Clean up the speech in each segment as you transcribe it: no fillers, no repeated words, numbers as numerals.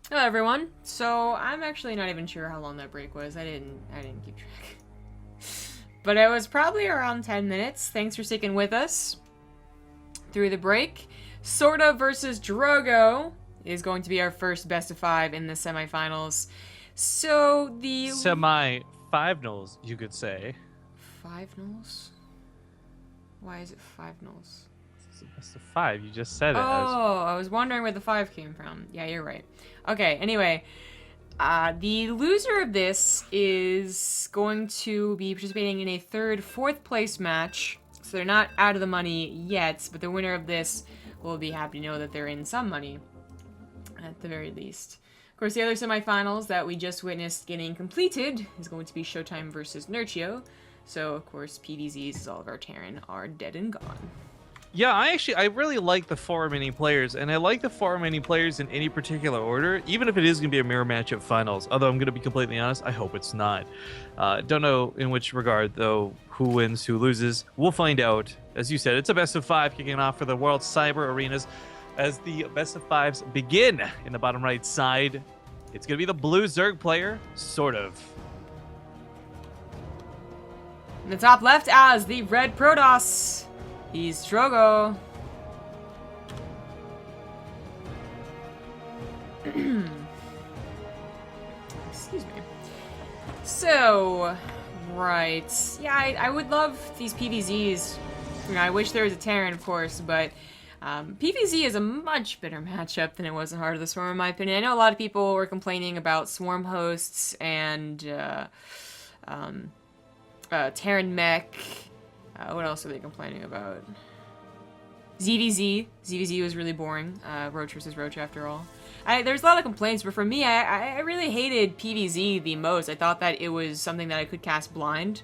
Hello everyone. So I'm actually not even sure how long that break was. I didn't keep track. But it was probably around 10 minutes. Thanks for sticking with us through the break. SortOf versus Drogo is going to be our first best of 5 in the semifinals. So the Semi-finals, you could say. 5-0s? Why is it 5-0s? It's the best of 5. You just said it. Oh, I was wondering where the 5 came from. Yeah, you're right. Okay, anyway. The loser of this is going to be participating in a fourth place match. So they're not out of the money yet, but the winner of this will be happy to know that they're in some money, at the very least. Of course, the other semifinals that we just witnessed getting completed is going to be Showtime versus Nurchio. So, of course, PvZs, as all of our Terran, are dead and gone. Yeah, I really like the 4 mini players, and I like the 4 mini players in any particular order, even if it is going to be a mirror matchup finals. Although I'm going to be completely honest, I hope it's not. Don't know in which regard, though, who wins, who loses. We'll find out. As you said, it's a best of 5 kicking off for the World Cyber Arenas as the best of 5s begin in the bottom right side. It's going to be the blue Zerg player, SortOf. In the top left as the red Protoss. He's Drogo. Excuse me. So, right. Yeah, I would love these PvZs. You know, I wish there was a Terran, of course, but PvZ is a much better matchup than it was in Heart of the Swarm, in my opinion. I know a lot of people were complaining about Swarm hosts and Terran mech. What else are they complaining about? ZVZ. ZVZ was really boring. Roach versus Roach, after all. There's a lot of complaints, but for me, I really hated PvZ the most. I thought that it was something that I could cast blind,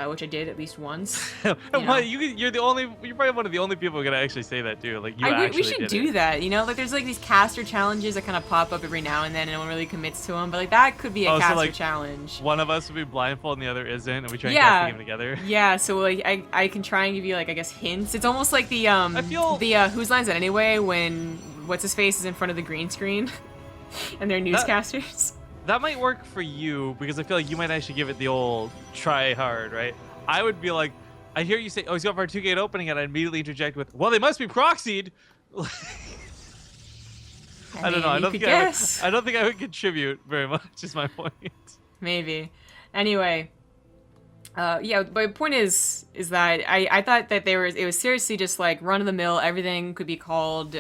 which I did at least once. You're probably one of the only people who can actually say that too. Like we should do that. You know, like there's like these caster challenges that kind of pop up every now and then, and no one really commits to them. But like that could be a caster challenge. One of us would be blindfold and the other isn't, and we try and cast the game together. Yeah. So like I can try and give you like I guess hints. It's almost like the whose line is that anyway? When what's his face is in front of the green screen, and they're newscasters. That might work for you because I feel like you might actually give it the old try hard, right? I would be like, I hear you say, "Oh, he's going for a 2-gate opening," and I immediately interject with, "Well, they must be proxied." I don't know. I don't think I would contribute very much. Is my point. Maybe. Anyway. Yeah, my point is that I thought that it was seriously just like run-of-the-mill, everything could be called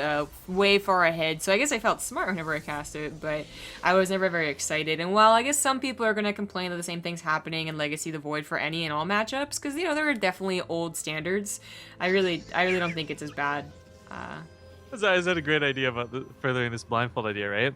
way far ahead, so I guess I felt smart whenever I cast it, but I was never very excited. And while I guess some people are going to complain that the same thing's happening in Legacy the Void for any and all matchups, because, you know, there are definitely old standards, I really don't think it's as bad. I had a great idea about furthering this blindfold idea, right?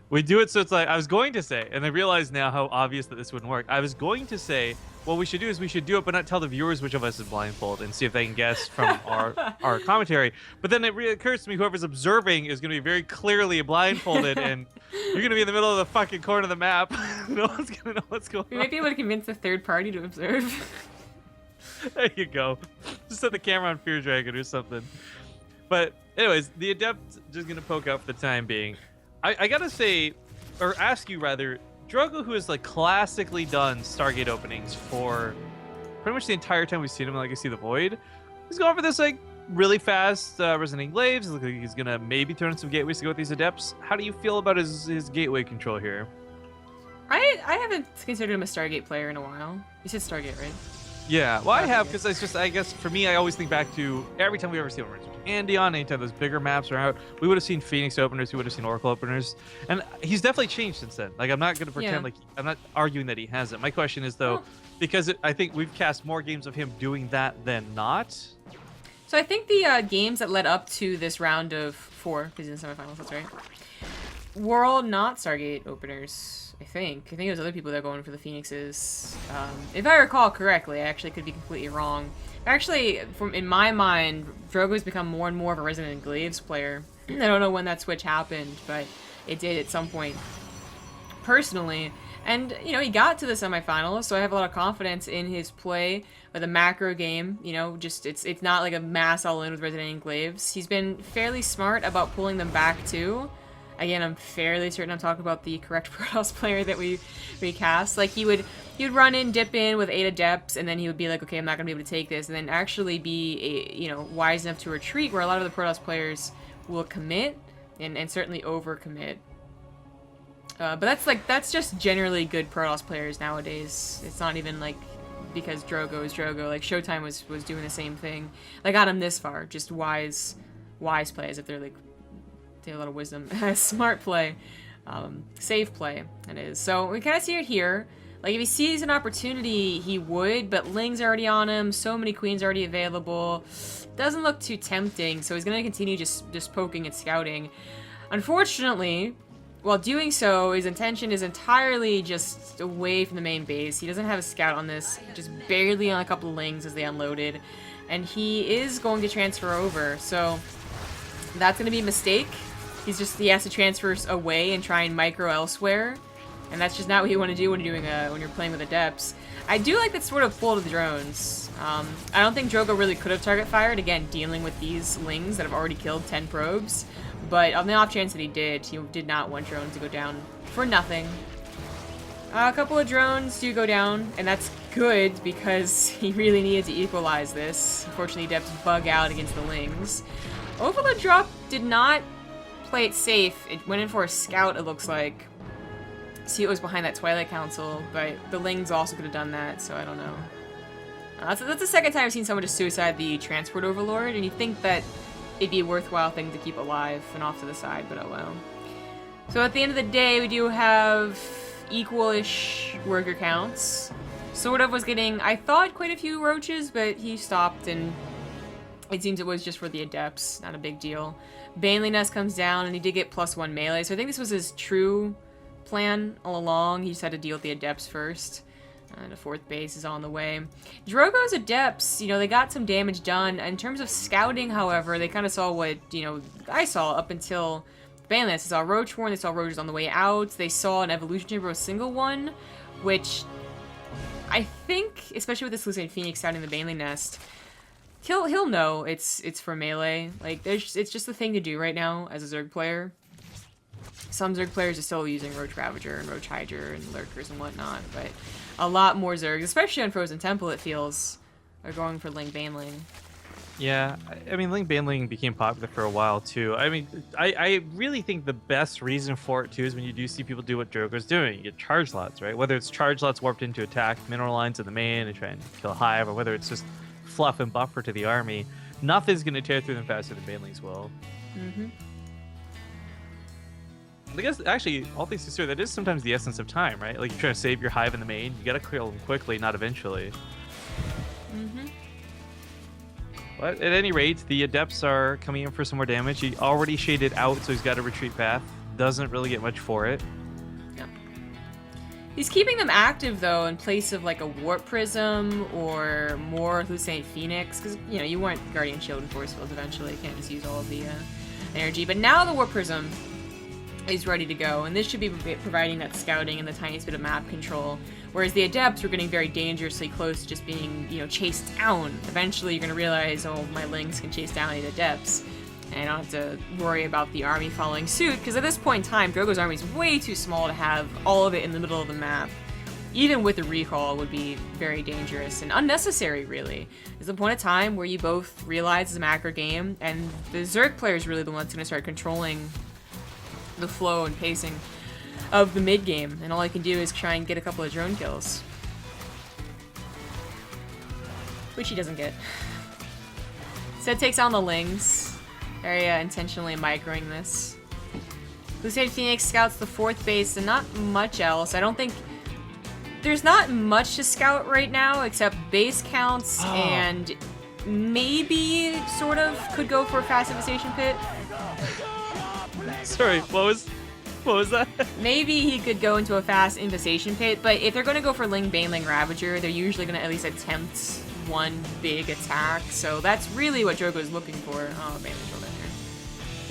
We do it so it's like, I was going to say, and I realize now how obvious that this wouldn't work. I was going to say, what we should do is we should do it, but not tell the viewers which of us is blindfold and see if they can guess from our commentary. But then it reoccurs to me, whoever's observing is going to be very clearly blindfolded, and you're going to be in the middle of the fucking corner of the map. No one's going to know what's going on. We might be able to convince the third party to observe. There you go. Just set the camera on Fear Dragon or something. But anyways, the Adept just going to poke out for the time being. I gotta say, or ask you rather, Drogo, who has like classically done Stargate openings for pretty much the entire time we've seen him in Legacy of the Void, he's going for this like really fast resonating glaives. It looks like he's gonna maybe turn some gateways to go with these Adepts. How do you feel about his gateway control here? I haven't considered him a Stargate player in a while. You said Stargate, right? Yeah, well, I have, because it's just, I guess, for me, I always think back to every time we ever see Andeon, anytime those bigger maps are out, we would have seen Phoenix openers, we would have seen Oracle openers, and he's definitely changed since then. Like, I'm not going to pretend like, I'm not arguing that he hasn't. My question is, though, because I think we've cast more games of him doing that than not. So I think the games that led up to this round of 4, because he's in the semifinals, that's right, were all not Stargate openers. I think it was other people that are going for the Phoenixes. If I recall correctly, I actually could be completely wrong. Actually, in my mind, Drogo's become more and more of a Resident Glaives player. I don't know when that switch happened, but it did at some point. Personally, and you know, he got to the semifinals, so I have a lot of confidence in his play with a macro game. You know, just it's not like a mass all in with Resident Glaives. He's been fairly smart about pulling them back too. Again, I'm fairly certain I'm talking about the correct Protoss player that we cast. Like, he would run in, dip in with 8 Adepts, and then he would be like, okay, I'm not going to be able to take this, and then actually be, you know, wise enough to retreat, where a lot of the Protoss players will commit, and certainly overcommit. But that's just generally good Protoss players nowadays. It's not even, like, because Drogo is Drogo. Like, Showtime was doing the same thing. They got him this far, just wise plays, if they're, like, they have a lot of wisdom. Smart play. Safe play, that is. So we kind of see it here. Like, if he sees an opportunity, he would, but Ling's already on him, so many queens already available. Doesn't look too tempting, so he's going to continue just poking and scouting. Unfortunately, while doing so, his intention is entirely just away from the main base. He doesn't have a scout on this, just barely on a couple of Lings as they unloaded. And he is going to transfer over, so that's going to be a mistake. He has to transfer away and try and micro elsewhere, and that's just not what you want to do when you're playing with Adepts. I do like that sort of pull to the drones. I don't think Drogo really could have target fired, again, dealing with these Lings that have already killed 10 probes, but on the off chance that he did not want drone to go down for nothing. A couple of drones do go down, and that's good because he really needed to equalize this. Unfortunately, Adepts bug out against the Lings. Overload drop did not play it safe. It went in for a scout, it looks like. See, it was behind that Twilight Council, but the Lings also could have done that, so I don't know. That's the second time I've seen someone just suicide the Transport Overlord, and you'd think that it'd be a worthwhile thing to keep alive and off to the side, but oh well. So at the end of the day, we do have equal-ish worker counts. SortOf was getting, I thought, quite a few roaches, but he stopped, and it seems it was just for the Adepts, not a big deal. Baneley Nest comes down, and he did get +1 melee, so I think this was his true plan all along. He just had to deal with the Adepts first. And a 4th base is on the way. Drogo's Adepts, you know, they got some damage done. In terms of scouting, however, they kind of saw what, you know, I saw up until Baneley Nest. They saw Roach Warren, they saw Roaches on the way out. They saw an Evolution Chamber, a single one, which I think, especially with this Lucid Phoenix scouting the Baneley Nest, he'll know it's for melee. Like, it's just the thing to do right now as a Zerg player. Some Zerg players are still using Roach Ravager and Roach Hydra and Lurkers and whatnot, but a lot more Zergs, especially on Frozen Temple, it feels, are going for Ling Baneling. Yeah, I mean, Ling Baneling became popular for a while, too. I mean, I really think the best reason for it, too, is when you do see people do what Drogo's doing. You get charge lots, right? Whether it's charge lots warped into attack mineral lines in the main and try and kill a hive, or whether it's just fluff and buffer to the army, nothing's going to tear through them faster than Banelings will. Mm-hmm. I guess, actually, all things considered, that is sometimes the essence of time, right? Like, you're trying to save your hive in the main, you gotta kill them quickly, not eventually. Mm-hmm. But at any rate, the Adepts are coming in for some more damage. He already shaded out, so he's got a retreat path. Doesn't really get much for it. Yeah. He's keeping them active, though, in place of, like, a Warp Prism or more Lucid Phoenix, because, you know, you want Guardian Shield and Force Fields eventually. You can't just use all of the energy. But now the Warp Prism is ready to go, and this should be providing that scouting and the tiniest bit of map control, whereas the Adepts were getting very dangerously close to just being, you know, chased down. Eventually you're going to realize, oh, my Lings can chase down 8 Adepts, and I don't have to worry about the army following suit, because at this point in time, Drogo's army is way too small to have all of it in the middle of the map. Even with a recall would be very dangerous and unnecessary, really. There's a point of time where you both realize it's a macro game, and the Zerg player is really the one that's going to start controlling the flow and pacing of the mid game, and all I can do is try and get a couple of drone kills, which he doesn't get. So it takes on the Lings. Very intentionally microing this. Lucid Phoenix scouts the 4th base and not much else. I don't think there's not much to scout right now except base counts and maybe SortOf could go for a fast infestation pit. Sorry, what was that? Maybe he could go into a fast infestation pit, but if they're going to go for Ling Baneling Ravager, they're usually going to at least attempt one big attack, so that's really what Drogo is looking for. Oh, Baneling's still down here.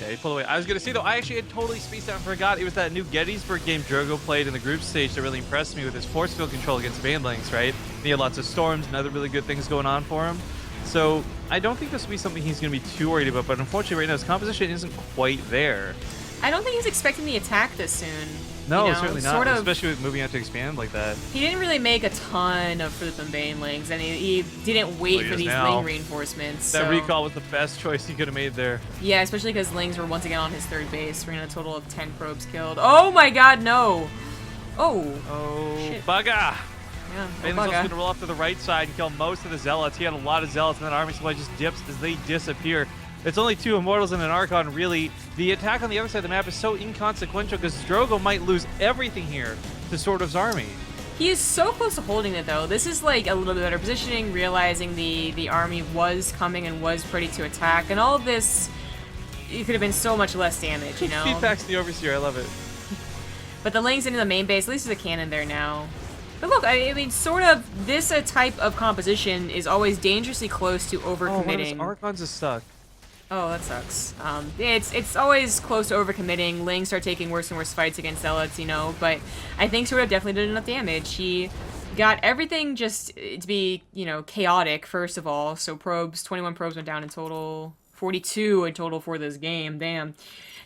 Yeah, he pulled away. I was going to say, though, I actually had totally spaced out and forgot. It was that new Gettysburg game Drogo played in the group stage that really impressed me with his force field control against Banelings, right? And he had lots of storms and other really good things going on for him. So I don't think this will be something he's going to be too worried about, but unfortunately right now his composition isn't quite there. I don't think he's expecting the attack this soon. No, you know, certainly not. sort of, Especially with moving out to expand like that. he didn't really make a ton of Flippin' Banelings, and he didn't wait for these Ling reinforcements. That so. recall was the best choice he could have made there. Yeah, especially because Lings were once again on his third base, bringing a total of 10 probes killed. Oh my god, no! Oh. Oh, shit. bugger! Yeah, Baneling's also going to roll off to the right side and kill most of the Zealots. He had a lot of Zealots, and that army supply just dips as they disappear. It's only 2 Immortals and an Archon, really. The attack on the other side of the map is so inconsequential because Drogo might lose everything here to SortOf's army. He is so close to holding it, though. This is, like, a little bit better positioning, realizing the army was coming and was ready to attack. And all of this, it could have been so much less damage, you know? Feedback's the Overseer, I love it. But the Ling's into the main base. At least there's a cannon there now. But look, I mean, sort of, this type of composition is always dangerously close to overcommitting. Oh, Archons is stuck. Oh, that sucks. It's always close to overcommitting. Ling start taking worse and worse fights against Zealots, you know, but I think sort of definitely did enough damage. He got everything just to be, you know, chaotic, first of all. So probes, 21 probes went down in total, 42 in total for this game, damn.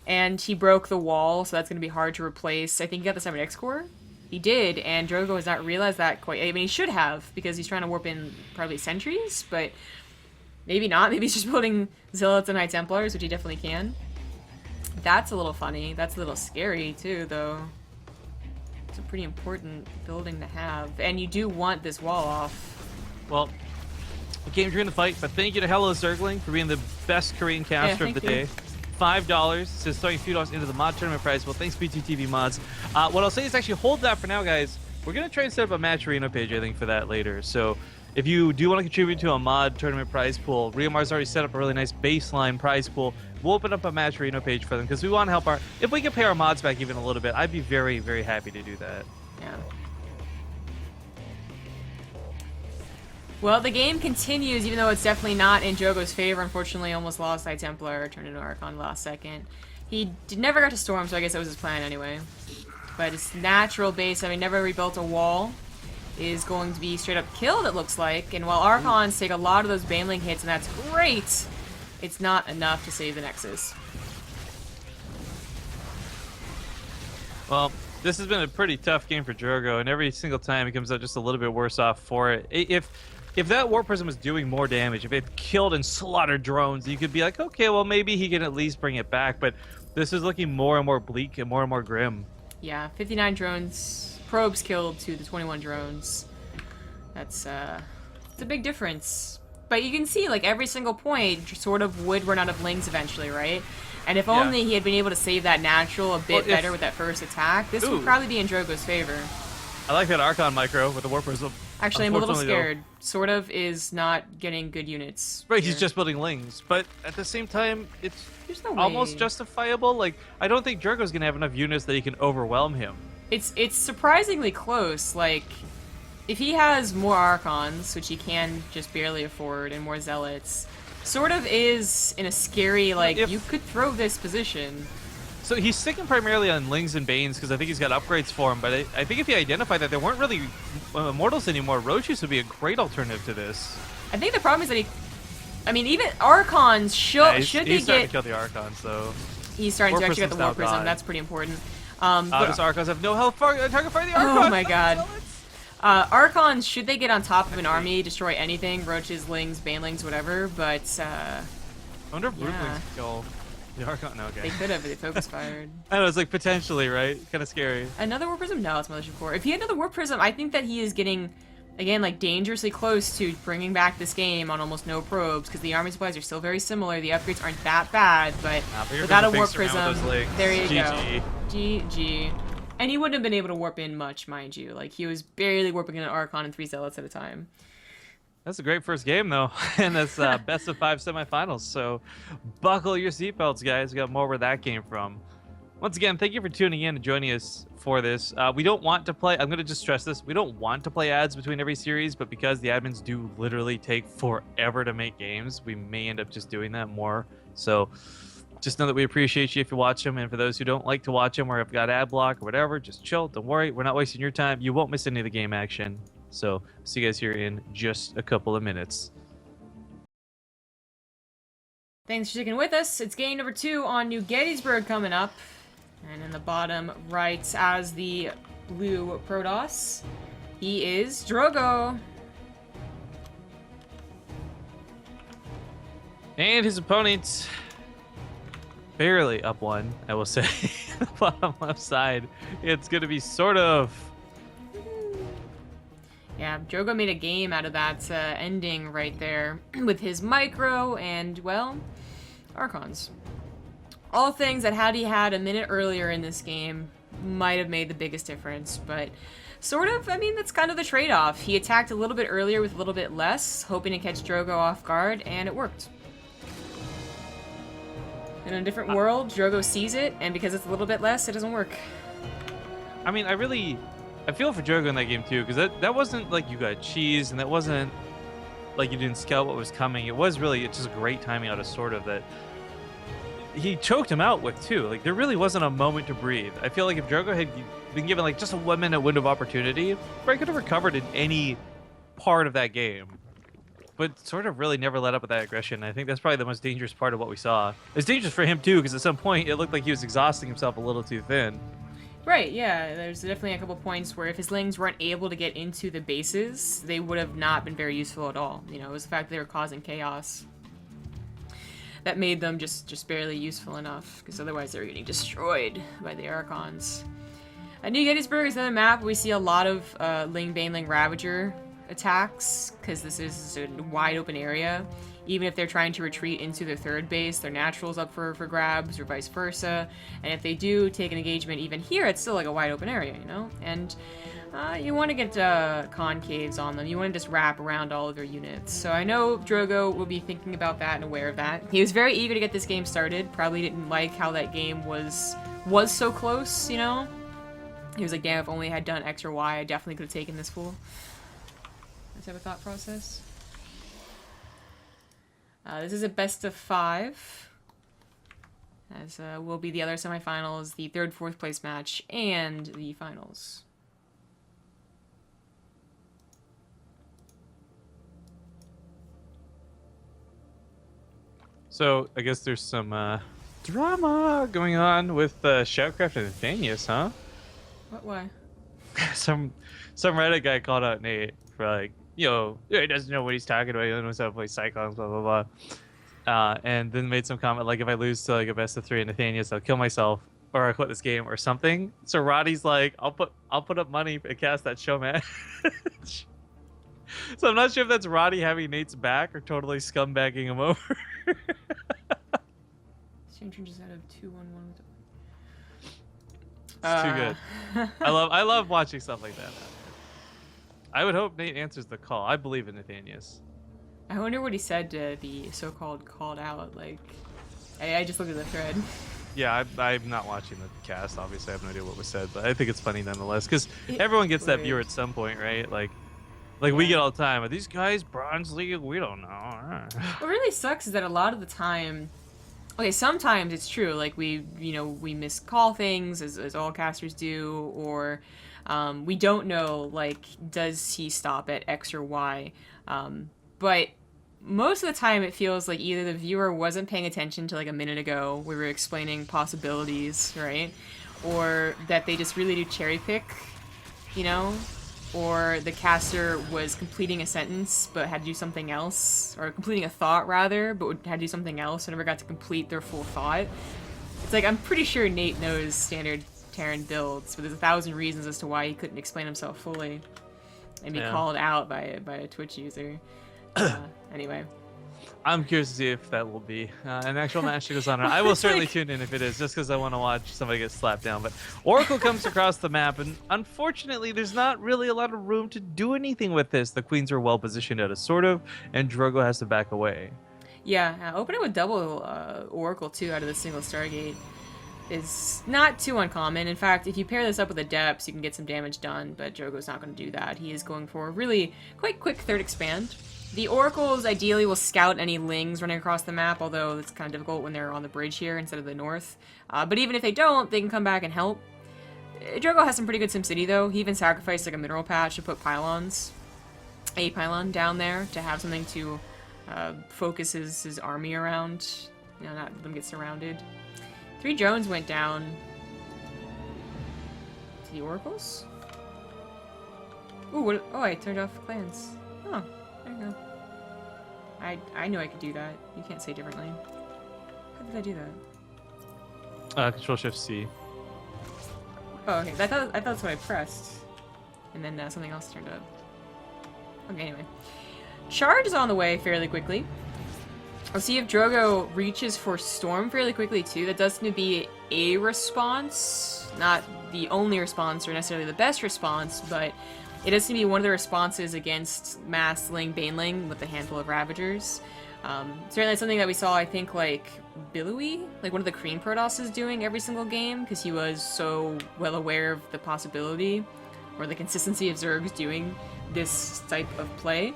And he broke the wall, so that's going to be hard to replace. I think he got the 7X core. He did, and Drogo has not realized that quite. I mean, he should have, because he's trying to warp in probably sentries, but maybe not. Maybe he's just building Zealots and High Templars, which he definitely can. That's a little funny. That's a little scary, too, though. It's a pretty important building to have. And you do want this wall off. Well, we came during the fight, but thank you to Hello Zergling for being the best Korean caster of the day. $5, says throwing a few dollars into the mod tournament prize. Well, thanks, PtitDrogo mods. What I'll say is actually hold that for now, guys. We're going to try and set up a match arena page, I think, for that later. So if you do want to contribute to a mod tournament prize pool, Riomar's already set up a really nice baseline prize pool. We'll open up a match arena page for them because we want to help our... If we can pay our mods back even a little bit, I'd be very, very happy to do that. Yeah. Well, the game continues, even though it's definitely not in Drogo's favor. Unfortunately, almost lost High Templar, turned into Archon last second. He never got to Storm, so I guess that was his plan anyway. But his natural base, having never rebuilt a wall, is going to be straight up killed, it looks like. And while Archons take a lot of those Baneling hits, and that's great, it's not enough to save the Nexus. Well, this has been a pretty tough game for Drogo, and every single time he comes out just a little bit worse off for it. If that War Prism was doing more damage, if it killed and slaughtered drones, you could be like, okay, well, maybe he can at least bring it back. But this is looking more and more bleak and more grim. Yeah, 59 drones, probes killed to the 21 drones. That's, it's a big difference. But you can see, like, every single point sort of would run out of Lings eventually, right? And if only he had been able to save that natural a bit better with that first attack, this would probably be in Drogo's favor. I like that Archon micro with the War Prism. Actually, I'm a little scared. SortOf is not getting good units. Right, here. he's just building Lings. But at the same time, it's There's no almost way. justifiable. Like, I don't think Drogo's going to have enough units that he can overwhelm him. It's surprisingly close. Like, if he has more Archons, which he can just barely afford, and more Zealots, SortOf is in a scary, like, you could throw this position. So he's sticking primarily on Lings and Banes because I think he's got upgrades for him. But I think if he identified that there weren't really Immortals anymore, Roshis would be a great alternative to this. I think the problem is that I mean, even Archons should he's starting to kill the Archons, though. He's starting to actually get the War Prism. God. That's pretty important. Does Archons have no health? Target fire the Archons! Oh my god. Archons, should they get on top of an army, destroy anything, Roaches, Lings, Banelings, whatever, but, I wonder if Brooklyn's kill the Archon. No, okay. They could have, if they focus fired. I know, it's like potentially, right? Kind of scary. Another War Prism? No, it's Militia Core. If he had another War Prism, I think that he is getting, again, like, dangerously close to bringing back this game on almost no probes, because the army supplies are still very similar. The upgrades aren't that bad, but without a War Prism, there you go. GG. And he wouldn't have been able to warp in much, mind you. Like, he was barely warping in an Archon and 3 Zealots at a time. That's a great first game, though. And that's best of 5 semifinals. So buckle your seatbelts, guys. We got more where that came from. Once again, thank you for tuning in and joining us for this. We don't want to play... I'm going to just stress this. We don't want to play ads between every series, but because the admins do literally take forever to make games, we may end up just doing that more. So... just know that we appreciate you if you watch them, and for those who don't like to watch them or have got ad block or whatever, just chill. Don't worry. We're not wasting your time. You won't miss any of the game action. So, see you guys here in just a couple of minutes. Thanks for sticking with us. It's game number 2 on New Gettysburg coming up. And in the bottom right, as the blue Protoss, he is Drogo. And his opponent barely up one, I will say. The bottom left side, it's going to be SortOf. Yeah, Drogo made a game out of that ending right there with his micro and, well, Archons. All things that had he had a minute earlier in this game might have made the biggest difference, but SortOf, I mean, that's kind of the trade-off. He attacked a little bit earlier with a little bit less, hoping to catch Drogo off guard, and it worked. In a different world, Drogo sees it, and because it's a little bit less, it doesn't work. I mean, I feel for Drogo in that game too, because that wasn't like you got cheese, and that wasn't like you didn't scout what was coming. It was really, it's just great timing out of SortOf that he choked him out with too. Like there really wasn't a moment to breathe. I feel like if Drogo had been given like just a 1 minute window of opportunity, Bray could have recovered in any part of that game. But SortOf really never let up with that aggression. I think that's probably the most dangerous part of what we saw. It's dangerous for him too, because at some point it looked like he was exhausting himself a little too thin. Right, yeah. There's definitely a couple points where if his lings weren't able to get into the bases, they would have not been very useful at all. You know, it was the fact that they were causing chaos that made them just barely useful enough, because otherwise they were getting destroyed by the Archons. New Gettysburg is another map where we see a lot of Ling Baneling Ravager attacks, because this is a wide open area. Even if they're trying to retreat into their third base, their natural's up for grabs, or vice versa. And if they do take an engagement even here, it's still like a wide open area, you know? And you want to get concaves on them. You want to just wrap around all of your units. So I know Drogo will be thinking about that and aware of that. He was very eager to get this game started. Probably didn't like how that game was so close, you know? He was like, damn, if only I had done X or Y, I definitely could have taken this fool. That type of thought process. This is a best of 5. As will be the other semifinals, the 3rd, 4th place match, and the finals. So I guess there's some drama going on with Shoutcraft and Nathanius, huh? What? Why? some Reddit guy called out Nate for like, yo, he doesn't know what he's talking about. He doesn't know how to play Cyclones, blah blah blah. And then made some comment like, if I lose to like a best of 3 in Nathanius, I'll kill myself or I quit this game or something. So Roddy's like, I'll put up money and cast that show match. So I'm not sure if that's Roddy having Nate's back or totally scumbagging him over. Same changes out of 2-1-1. It's too good. I love watching stuff like that. I would hope Nate answers the call. I believe in Nathanius. I wonder what he said to the so-called called out. Like, I just looked at the thread. Yeah, I'm not watching the cast. Obviously, I have no idea what was said, but I think it's funny nonetheless because everyone gets that viewer at some point, right? Like we get all the time. Are these guys Bronze League? We don't know. What really sucks is that a lot of the time, okay, sometimes it's true. Like we miscall things as all casters do, or we don't know. Like, does he stop at X or Y? But most of the time, it feels like either the viewer wasn't paying attention to like a minute ago, we were explaining possibilities, right? Or that they just really do cherry pick, you know? Or the caster was completing a sentence but had to do something else, or completing a thought rather, but had to do something else and never got to complete their full thought. It's like, I'm pretty sure Nate knows standard Terran builds, but there's 1,000 reasons as to why he couldn't explain himself fully and be called out by a Twitch user. Anyway. I'm curious to see if that will be an actual match that goes on. I will certainly tune in if it is, just because I want to watch somebody get slapped down. But Oracle comes across the map, and unfortunately, there's not really a lot of room to do anything with this. The queens are well positioned out of SortOf, and Drogo has to back away. Yeah, opening with double Oracle, too, out of the single Stargate is not too uncommon. In fact, if you pair this up with the Depths, you can get some damage done, but Drogo's not going to do that. He is going for a really quite quick third expand. The Oracles ideally will scout any Lings running across the map, although it's kind of difficult when they're on the bridge here instead of the north. But even if they don't, they can come back and help. Drogo has some pretty good SimCity, though. He even sacrificed like a mineral patch to put a pylon down there to have something to focus his army around. You know, not let them get surrounded. 3 drones went down. the oracles? Ooh, what? Oh, I turned off clans. Oh, there you go. I knew I could do that. You can't say differently. How did I do that? Control Shift C. Oh, okay. I thought that's what I pressed, and then something else turned up. Okay, anyway. Charge is on the way fairly quickly. I'll see if Drogo reaches for Storm fairly quickly too. That does seem to be a response, not the only response or necessarily the best response, but it does seem to be one of the responses against mass Ling Baneling with a handful of Ravagers. Certainly something that we saw, I think, like Billowy, like one of the Kreen Protosses doing every single game, because he was so well aware of the possibility or the consistency of Zergs doing this type of play.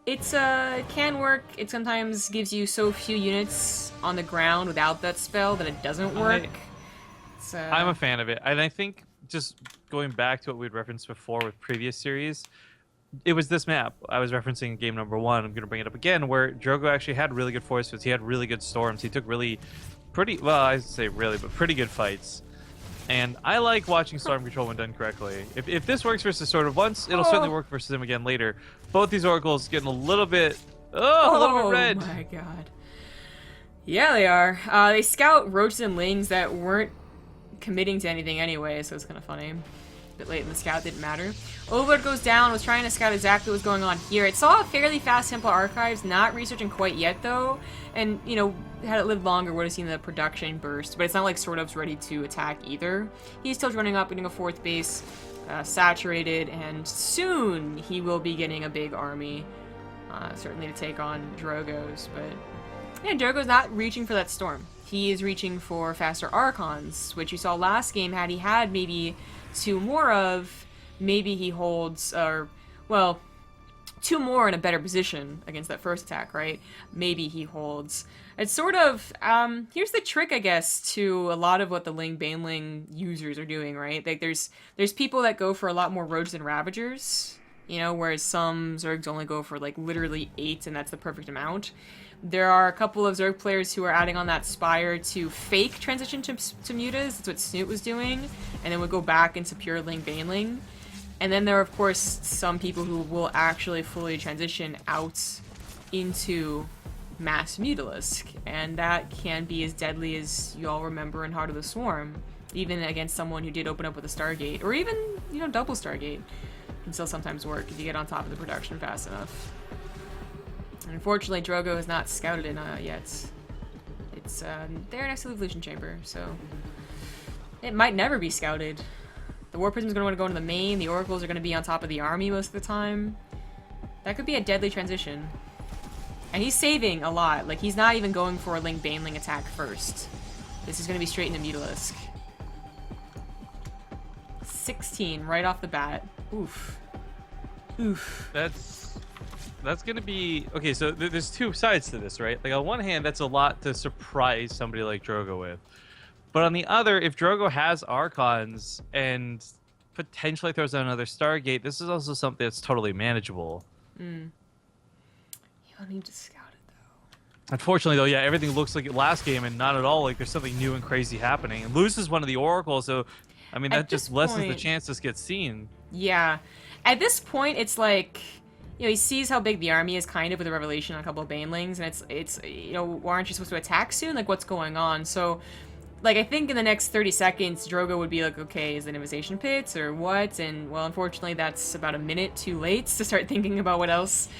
It's it can work. It sometimes gives you so few units on the ground without that spell that it doesn't work. I'm a fan of it, and I think just going back to what we'd referenced before with previous series, it was this map I was referencing in game number 1. I'm going to bring it up again, where Drogo actually had really good force fields. He had really good storms. He took pretty good fights. And I like watching storm control when done correctly. If this works versus Sort of once, it'll certainly work versus him again later. Both these oracles getting a little bit red. Oh my god. Yeah, they are. They scout roaches and lings that weren't committing to anything anyway, so it's kind of funny. A bit late in the scout, didn't matter. Overlord goes down, was trying to scout exactly what's going on here. It saw a fairly fast Temple Archives, not researching quite yet though, and, you know, had it lived longer, would have seen the production burst, but it's not like SortOf's ready to attack either. He's still running up, getting a 4th base, saturated, and soon he will be getting a big army, certainly to take on Drogos, but yeah, Drogo's not reaching for that storm. He is reaching for faster Archons, which you saw last game. Had he had maybe 2 more of, maybe he holds, well, 2 more in a better position against that first attack, right? Maybe he holds. It's sort of, here's the trick, I guess, to a lot of what the Ling Baneling users are doing, right? Like, there's people that go for a lot more Roads than Ravagers, you know, whereas some Zergs only go for, like, literally 8, and that's the perfect amount. There are a couple of Zerg players who are adding on that Spire to fake transition to Mutas. That's what Snoot was doing, and then would go back into pure Ling Baneling. And then there are, of course, some people who will actually fully transition out into Mass Mutalisk, and that can be as deadly as you all remember in Heart of the Swarm, even against someone who did open up with a Stargate, or even, you know, double Stargate can still sometimes work if you get on top of the production fast enough. And unfortunately, Drogo has not scouted it yet. It's there next to the Evolution Chamber, so it might never be scouted. The War Prism's going to want to go into the main, the Oracles are going to be on top of the army most of the time. That could be a deadly transition. And he's saving a lot. Like, he's not even going for a Ling Baneling attack first. This is going to be straight into Mutalisk. 16 right off the bat. Oof. Oof. That's going to be... Okay, so there's 2 sides to this, right? Like, on one hand, that's a lot to surprise somebody like Drogo with. But on the other, if Drogo has Archons and potentially throws out another Stargate, this is also something that's totally manageable. You don't need to scout it, though. Unfortunately, though, yeah, everything looks like it last game and not at all like there's something new and crazy happening. And loses one of the Oracles, so, I mean, that just lessens the chance this gets seen. Yeah. At this point, it's like... You know, he sees how big the army is, kind of, with a revelation on a couple of Banelings, and it's you know, aren't you supposed to attack soon? Like, what's going on? So, like, I think in the next 30 seconds, Drogo would be like, okay, is it Invitation Pits, or what? And, well, unfortunately, that's about a minute too late to start thinking about what else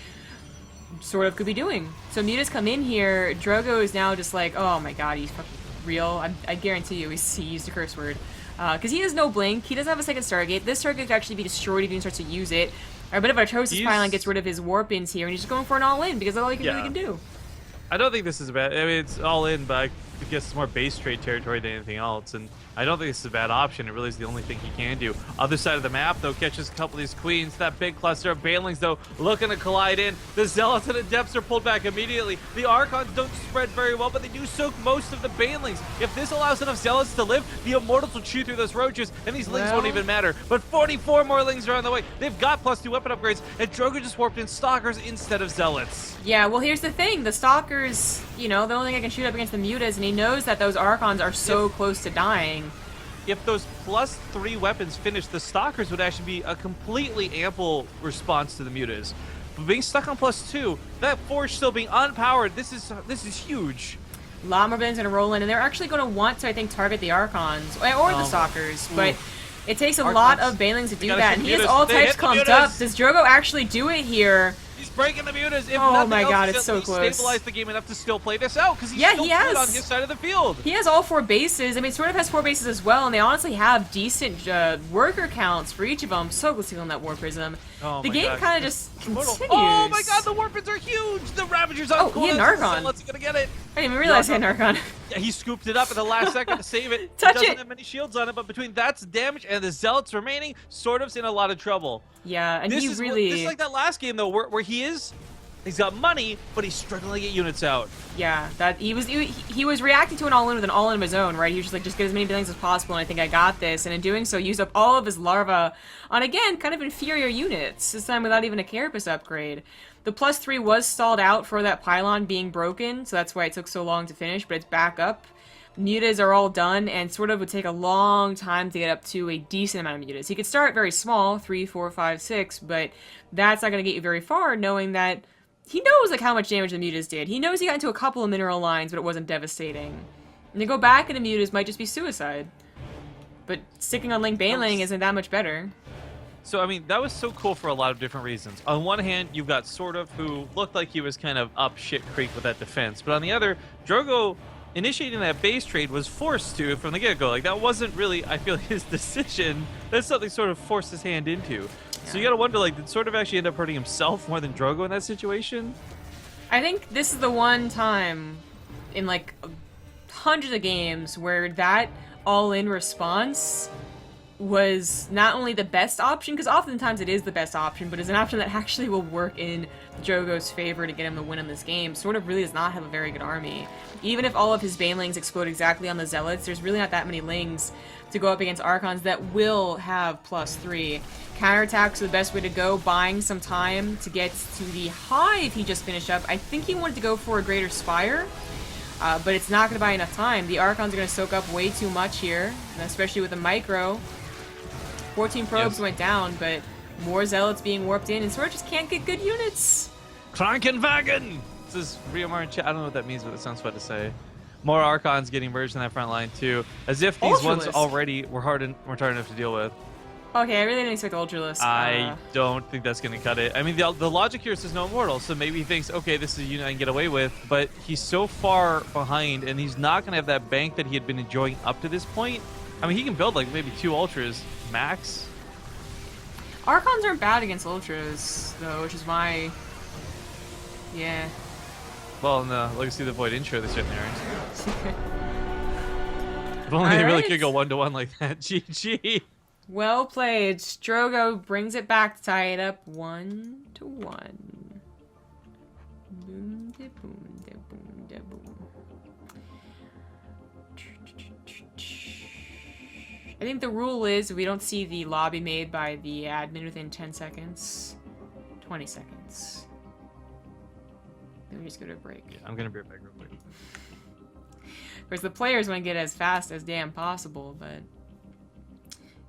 Sort of could be doing. So Mutas come in here, Drogo is now just like, oh my god, he's fucking real. I guarantee you he used a curse word. Because he has no blink, he doesn't have a second Stargate. This Stargate could actually be destroyed if he starts to use it. A bit of Artosis Pylon gets rid of his Warpins here, and he's just going for an all-in, because that's all he really can do. I don't think this is a bad... I mean, it's all-in, but I guess it's more base trade territory than anything else, and I don't think this is a bad option. It really is the only thing he can do. Other side of the map, though, catches a couple of these queens. That big cluster of Banelings, though, looking to collide in. The Zealots and Adepts are pulled back immediately. The Archons don't spread very well, but they do soak most of the Banelings. If this allows enough Zealots to live, the Immortals will chew through those roaches, and these Lings won't even matter. But 44 more Lings are on the way. They've got +2 weapon upgrades, and Drogo just warped in Stalkers instead of Zealots. Yeah, well, here's the thing. The Stalkers, you know, the only thing I can shoot up against the Mutas, and he knows that those Archons are so close to dying. if those +3 weapons finish, the Stalkers would actually be a completely ample response to the Mutas. But being stuck on +2, that Forge still being unpowered, this is huge. Llama Bin's gonna roll in, and they're actually gonna want to, I think, target the Archons or the Stalkers, but it takes a lot of Banelings to do that, and he has all types clumped up. Does Drogo actually do it here? He's breaking the Mutas. If oh my else, god, it's so close. Stabilize the game enough to still play this out, because he's still he has. good on his side of the field. He has all 4 bases. I mean, SortOf has 4 bases as well, and they honestly have decent worker counts for each of them. So close on that War Prism. Oh the game kind of just continues. Oh my god, the Warpins are huge! The Ravagers are cool. He had an Archon. Let's gonna get it. I didn't even realize he had an Archon. Yeah, he scooped it up at the last second to save it. Touch Doesn't it. have many shields on it, but between that's damage and the Zealots remaining, SortOf's in a lot of trouble. Yeah, and This he is really... this is like that last game though, where he's got money, but he's struggling to get units out. Yeah, that he was reacting to an all-in with an all-in of his own, right? He was just like, just get as many buildings as possible, and I think I got this. And in doing so, used up all of his larva on, again, kind of inferior units, this time without even a Carapace upgrade. The +3 was stalled out for that pylon being broken, so that's why it took so long to finish, but it's back up. Mutas are all done, and SortOf would take a long time to get up to a decent amount of mutas. He could start very small, 3, 4, 5, 6, but that's not going to get you very far, knowing that he knows like how much damage the mutas did. He knows he got into a couple of mineral lines, but it wasn't devastating. And to go back into mutas might just be suicide. But sticking on Link Baneling isn't that much better. So, I mean, that was so cool for a lot of different reasons. On one hand, you've got SortOf, who looked like he was kind of up shit creek with that defense. But on the other, Drogo initiating that base trade was forced to from the get-go. Like, that wasn't really, I feel, his decision. That's something SortOf forced his hand into. So you gotta wonder, like, did SortOf actually end up hurting himself more than Drogo in that situation? I think this is the one time in, like, hundreds of games where that all-in response was not only the best option, because oftentimes it is the best option, but it's an option that actually will work in Drogo's favor to get him the win in this game. SortOf really does not have a very good army. Even if all of his Banelings explode exactly on the Zealots, there's really not that many Lings to go up against Archons that will have +3. Counterattacks are the best way to go, buying some time to get to the hive he just finished up. I think he wanted to go for a Greater Spire, but it's not going to buy enough time. The Archons are going to soak up way too much here, especially with the micro. 14 probes went down, but more Zealots being warped in, and SortOf just can't get good units. Krankenwagen! This is Riomar in chat. I don't know what that means, but it sounds fun to say. More Archons getting merged in that front line, too. As if these ones already were hard enough to deal with. Okay, I really didn't expect Ultralisk. I don't think that's going to cut it. I mean, the logic here is there's no immortal, so maybe he thinks, okay, this is a unit I can get away with, but he's so far behind, and he's not going to have that bank that he had been enjoying up to this point. I mean, he can build, like, maybe 2 Ultras max. Archons aren't bad against Ultras, though, which is why... Yeah. Well, in the Legacy of the Void intro, they certainly aren't. If only they really could go 1-to-1 like that. GG. Well played. Drogo brings it back to tie it up 1-1. Boom, da boom, da boom, da boom. I think the rule is we don't see the lobby made by the admin within 10 seconds. 20 seconds. Then we just go to a break. Yeah, I'm gonna be right back real quick. Of course, the players want to get as fast as damn possible, but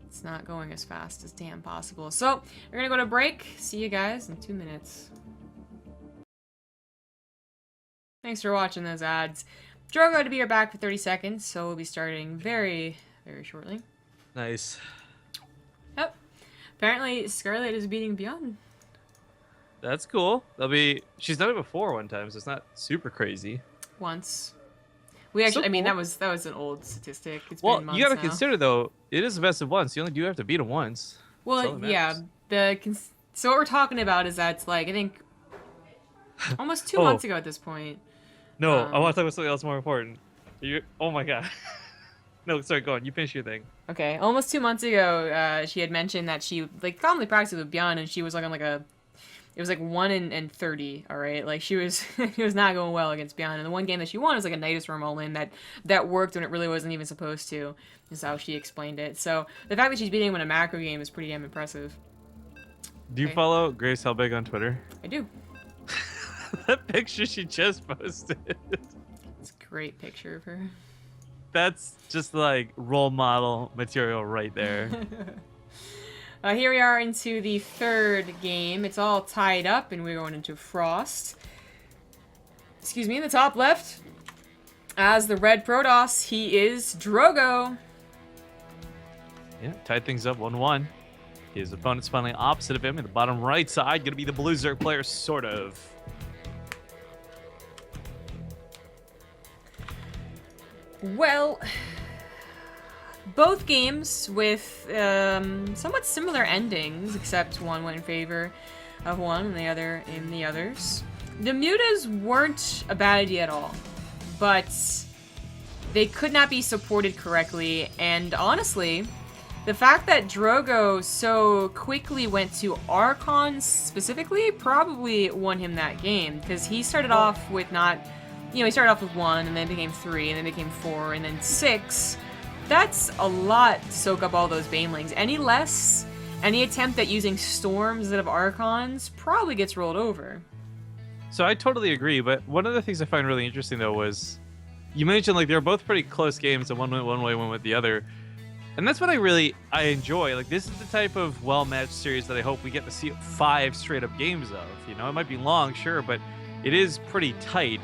it's not going as fast as damn possible. So, we're gonna go to break. See you guys in 2 minutes. Thanks for watching those ads. Drogo to be back for 30 seconds, so we'll be starting very, very shortly. Nice. Yep. Apparently, Scarlet is beating Beyond. That's cool. She's done it before one time, so it's not super crazy. Once. We actually, So I mean, cool. that was an old statistic. It's Well, been months you gotta now. consider though, it is the best of one, so you only do have to beat him once. Well, yeah. So what we're talking about is that it's like, I think, almost 2 months ago at this point. No, I want to talk about something else more important. Oh my god. No, sorry, go on. You finish your thing. Okay, almost 2 months ago, she had mentioned that she like commonly practiced with Beyond, and she was like on like a, it was like 1 in 30. All right, like she was she was not going well against Beyond. And the one game that she won was like a Nidus Worm all-in that worked when it really wasn't even supposed to. Is how she explained it. So the fact that she's beating him in a macro game is pretty damn impressive. Do you follow Grace Helbig on Twitter? I do. That picture she just posted. It's a great picture of her. That's just like role model material right there. Here we are into the third game. It's all tied up, and we're going into Frost. Excuse me, in the top left, as the red Protoss, he is Drogo. Yeah, tied things up 1-1. His opponent's finally opposite of him in the bottom right side. Going to be the blue Zerg player, SortOf. Well, both games with somewhat similar endings, except one went in favor of one and the other in the others. The mutas weren't a bad idea at all, but they could not be supported correctly, and honestly, the fact that Drogo so quickly went to Archons specifically probably won him that game, because he started off with not, he started off with 1, and then became 3, and then became 4, and then 6. That's a lot to soak up all those Banelings. Any attempt at using Storms instead of Archons probably gets rolled over. So I totally agree, but one of the things I find really interesting, though, was you mentioned, like, they were both pretty close games, and one went one way, one went the other. And that's what I enjoy. Like, this is the type of well-matched series that I hope we get to see 5 straight-up games of. You know, it might be long, sure, but it is pretty tight.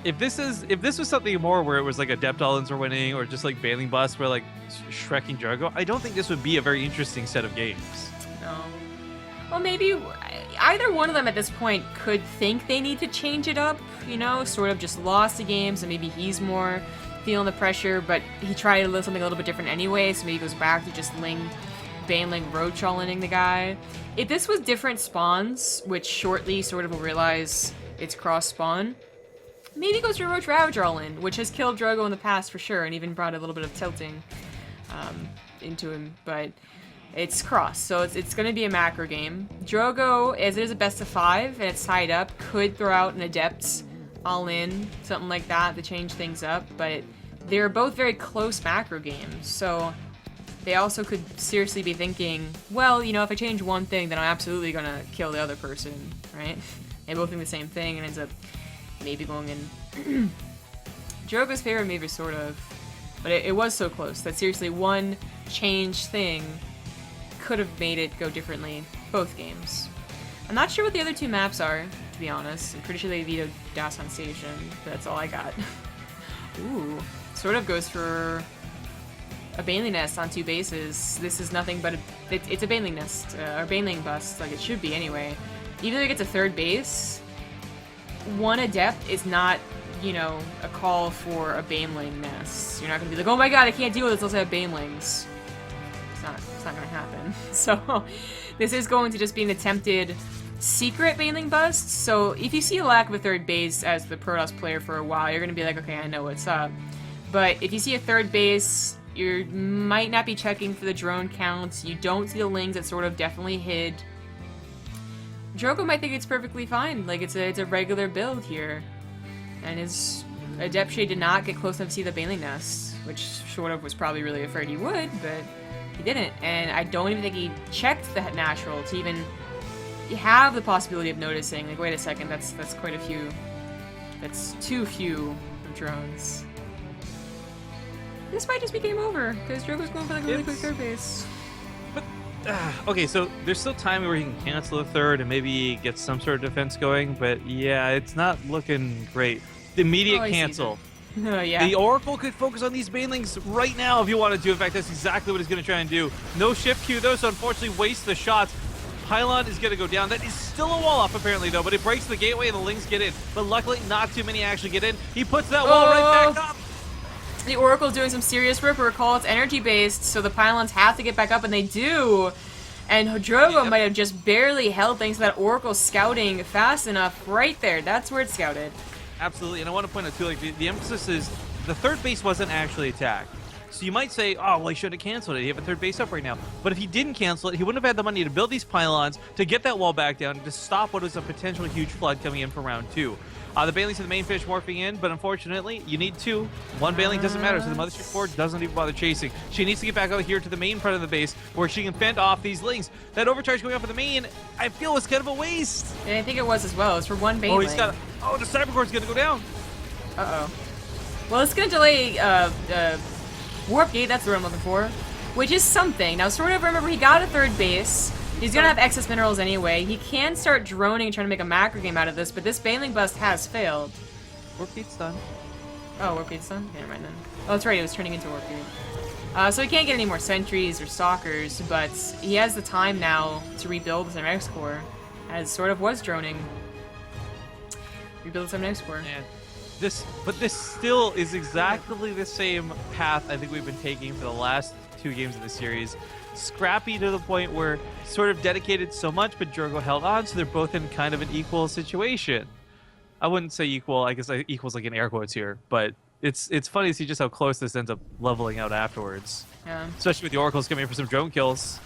If this was something more where it was like Adept All-Ins were winning, or just like Baneling Busts were like Shrekking Drogo, I don't think this would be a very interesting set of games. No. Well, maybe either one of them at this point could think they need to change it up, sort of just lost a game, so maybe he's more feeling the pressure, but he tried something a little bit different anyway, so maybe he goes back to just Baneling Roach all-inning the guy. If this was different spawns, which shortly sort of will realize it's cross-spawn, maybe he goes to Roach Ravager all-in, which has killed Drogo in the past for sure, and even brought a little bit of tilting into him, but it's cross, so it's going to be a macro game. Drogo, as it is a best of 5 and it's tied up, could throw out an Adept all-in, something like that to change things up, but they're both very close macro games, so they also could seriously be thinking, well, if I change one thing, then I'm absolutely going to kill the other person, right? They both think the same thing, and ends up maybe going in Drogo's favor, maybe sort of, but it was so close that seriously one change thing could have made it go differently both games. I'm not sure what the other 2 maps are, to be honest. I'm pretty sure they vetoed Dasan Station, but that's all I got. Ooh, sort of goes for a Baneling Nest on 2 bases. This is nothing but it's a Baneling Nest, or Baneling Bust, like it should be anyway. Even if it gets a 3rd base, 1 Adept is not, a call for a Baneling Nest. You're not gonna be like, oh my god, I can't deal with this, let's have Banelings. It's not gonna happen. So this is going to just be an attempted secret Baneling Bust. So if you see a lack of a 3rd base as the Protoss player for a while, you're gonna be like, okay, I know what's up. But if you see a 3rd base, you might not be checking for the drone counts. You don't see the lings that sort of definitely hid. Drogo might think it's perfectly fine. Like, it's a regular build here. And his Adept Shade did not get close enough to see the Baneling Nest, which sort of was probably really afraid he would, but he didn't. And I don't even think he checked the natural to even have the possibility of noticing, like, wait a second, that's quite a few. That's too few drones. This might just be game over, because Drogo's going for like a really quick 3rd base. But, okay, so there's still time where he can cancel the 3rd and maybe get some sort of defense going, but yeah, it's not looking great. The immediate cancel. Oh, yeah. The Oracle could focus on these Banelings right now if you wanted to. In fact, that's exactly what he's going to try and do. No shift Q, though, so unfortunately wastes the shots. Pylon is going to go down. That is still a wall off, apparently, though, but it breaks the gateway and the Lings get in. But luckily, not too many actually get in. He puts that wall right back up. The Oracle's doing some serious rip. Recall it's energy-based, so the Pylons have to get back up, and they do. And Drogo might have just barely held thanks to that Oracle scouting fast enough right there. That's where it's scouted. Absolutely, and I want to point out, too, like, the emphasis is the 3rd base wasn't actually attacked. So you might say, oh, well, he should have canceled it. He have a 3rd base up right now. But if he didn't cancel it, he wouldn't have had the money to build these pylons, to get that wall back down, and to stop what was a potentially huge flood coming in for round 2. The Banelings and the main fish morphing in, but unfortunately, you need 2. 1 Baneling doesn't matter, so the Mothership 4 doesn't even bother chasing. She needs to get back out here to the main part of the base, where she can fend off these Lings. That overcharge going off of the main, I feel was kind of a waste. And I think it was as well. It's for 1 Baneling. Oh, he's got. Oh, the Cybercore's gonna go down. Uh-oh. Well, it's gonna delay Warp Gate, that's the word I'm looking for, which is something. Now, sort of, remember, he got a third base. He's gonna have excess minerals anyway. He can start droning and trying to make a macro game out of this, but this Baneling bust has failed. Warp Gate's done. Oh, Warp Gate's done? Never mind then. Oh, that's right, it was turning into Warp Gate. So he can't get any more sentries or stalkers, but he has the time now to rebuild the Cybernetics Core, as sort of was droning. Rebuild the Cybernetics Core. Man, this still is exactly the same path I think we've been taking for the last 2 games of the series. Scrappy to the point where sort of dedicated so much, but Drogo held on, so they're both in kind of an equal situation. I wouldn't say equal, I guess equal's like in air quotes here, but it's funny to see just how close this ends up leveling out afterwards. Yeah. Especially with the Oracles coming in for some drone kills.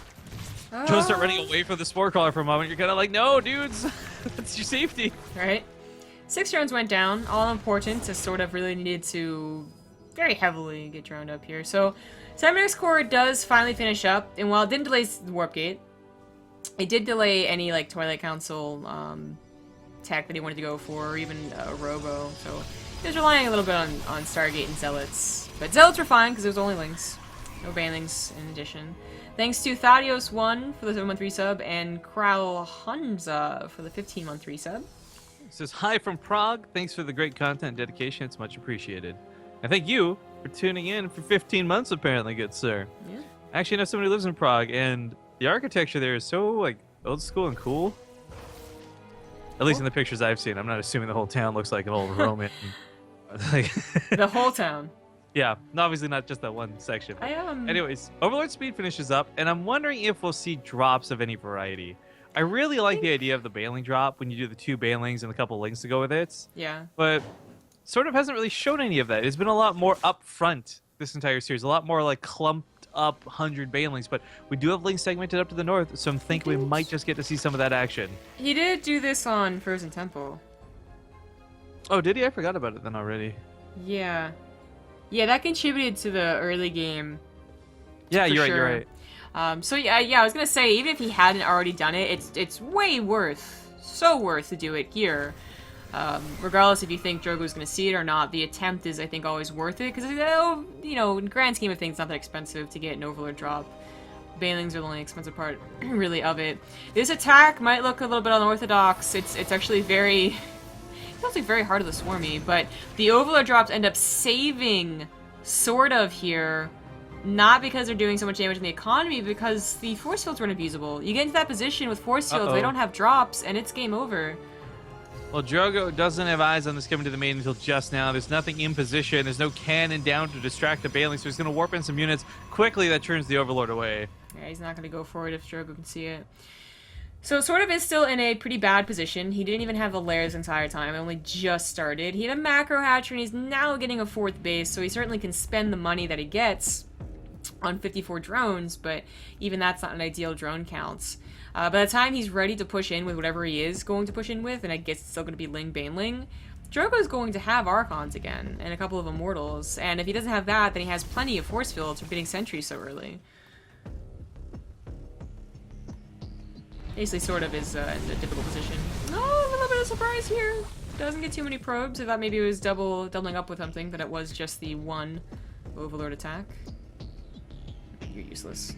Drones start running away from the Spore Crawler for a moment. You're kind of like, no, dudes, that's your safety. Right. 6 drones went down, all important, as sort of really needed to very heavily get droned up here. So, Cybernetics Core does finally finish up, and while it didn't delay the Warp Gate, it did delay any, like, Twilight Council tech that he wanted to go for, or even a Robo, so he was relying a little bit on Stargate and Zealots. But Zealots were fine, because it was only Lings. No Banelings in addition. Thanks to Thaddeus1 for the 7-month resub, and Kral Hunza for the 15-month resub. It says, hi from Prague. Thanks for the great content and dedication. It's much appreciated. And thank you for tuning in for 15 months, apparently, good sir. Yeah. Actually, I know somebody who lives in Prague, and the architecture there is so, like, old school and cool. At least in the pictures I've seen. I'm not assuming the whole town looks like an old Roman. The whole town. Yeah, obviously not just that one section. Anyways, Overlord Speed finishes up, and I'm wondering if we'll see drops of any variety. I really like the idea of the Baneling drop when you do the 2 Banelings and a couple Lings to go with it. Yeah. But sort of hasn't really shown any of that. It's been a lot more upfront this entire series. A lot more like clumped up 100 Banelings. But we do have Lings segmented up to the north, so I'm thinking we might just get to see some of that action. He did do this on Frozen Temple. Oh, did he? I forgot about it then already. Yeah. Yeah, that contributed to the early game. Yeah, you're right. So yeah, I was gonna say, even if he hadn't already done it, it's way so worth to do it here. Regardless if you think Drogo's gonna see it or not, the attempt is, I think, always worth it, because, you know, in the grand scheme of things, it's not that expensive to get an Overlord drop. Banelings are the only expensive part, really, of it. This attack might look a little bit unorthodox. It's actually very... It feels like very hard to the Swarmy, but the Overlord drops end up saving SortOf here. Not because they're doing so much damage in the economy, because the force fields weren't abusable. You get into that position with force fields, they don't have drops, and it's game over. Well, Drogo doesn't have eyes on this coming to the main until just now. There's nothing in position. There's no cannon down to distract the Baneling, so he's going to warp in some units. Quickly, that turns the Overlord away. Yeah, he's not going to go for it if Drogo can see it. So SortOf is still in a pretty bad position. He didn't even have the lairs the entire time. It only just started. He had a macro hatcher, and he's now getting a 4th base, so he certainly can spend the money that he gets on 54 drones, but even that's not an ideal drone counts. By the time he's ready to push in with whatever he is going to push in with, and I guess it's still going to be Ling Baneling, Drogo's going to have Archons again, and a couple of Immortals, and if he doesn't have that, then he has plenty of force fields for getting sentries so early. Basically, SortOf is in a difficult position. Oh, a little bit of surprise here. Doesn't get too many probes. I thought maybe it was doubling up with something, but it was just the 1 Overlord attack. You're useless.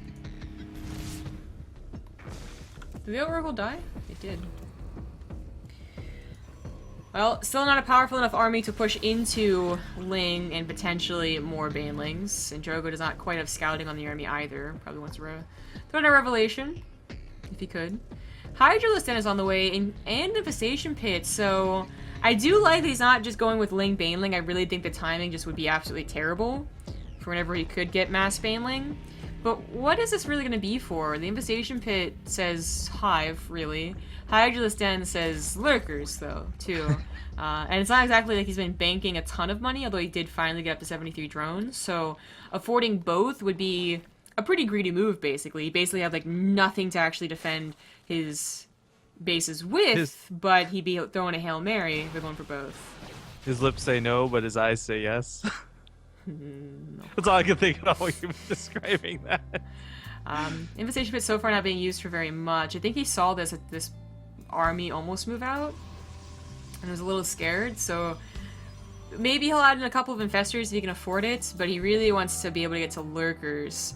Did the Oracle die? It did. Well, still not a powerful enough army to push into Ling and potentially more Banelings. And Drogo does not quite have scouting on the army either. Probably wants to throw in a Revelation, if he could. Hydralistan is on the way, and Infestation Pit, so I do like that he's not just going with Ling Baneling. I really think the timing just would be absolutely terrible for whenever he could get Mass Baneling. But what is this really going to be for? The Infestation Pit says Hive, really. Hydralisk Den says Lurkers, though, too. And it's not exactly like he's been banking a ton of money, although he did finally get up to 73 drones. So affording both would be a pretty greedy move, basically. He basically had, like, nothing to actually defend his bases with, but he'd be throwing a Hail Mary if they're going for both. His lips say no, but his eyes say yes. No. That's all I can think about when you're describing that. Infestation Pit so far not being used for very much. I think he saw this army almost move out and was a little scared, so maybe he'll add in a couple of infestors if he can afford it, but he really wants to be able to get to lurkers.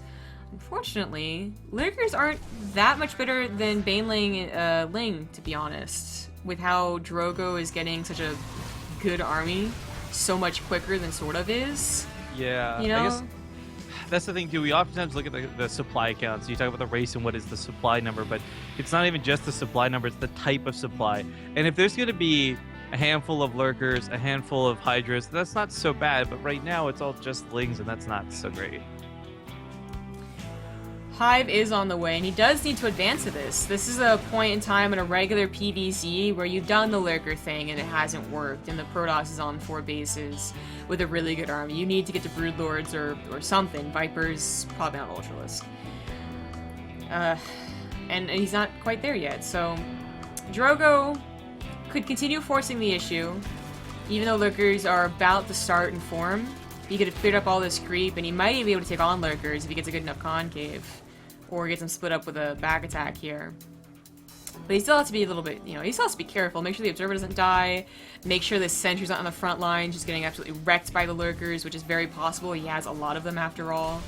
Unfortunately, lurkers aren't that much better than Baneling Ling, to be honest. With how Drogo is getting such a good army so much quicker than SortOf is. Yeah, you know? I guess that's the thing too. We oftentimes look at the supply counts. You talk about the race and what is the supply number, but it's not even just the supply number, it's the type of supply. And if there's going to be a handful of lurkers, a handful of hydras, that's not so bad, but right now it's all just lings, and that's not so great. Hive is on the way, and he does need to advance to this. This is a point in time in a regular PvZ where you've done the lurker thing and it hasn't worked, and the Protoss is on 4 bases with a really good army. You need to get to Broodlords or something. Vipers, probably not Ultralisk. And he's not quite there yet, so Drogo could continue forcing the issue, even though lurkers are about to start and form. He could have cleared up all this creep, and he might even be able to take on lurkers if he gets a good enough concave. Or gets them split up with a back attack here. But he still has to be a little bit, you know, he still has to be careful. Make sure the Observer doesn't die. Make sure the Sentry's not on the front line, just getting absolutely wrecked by the lurkers, which is very possible. He has a lot of them after all.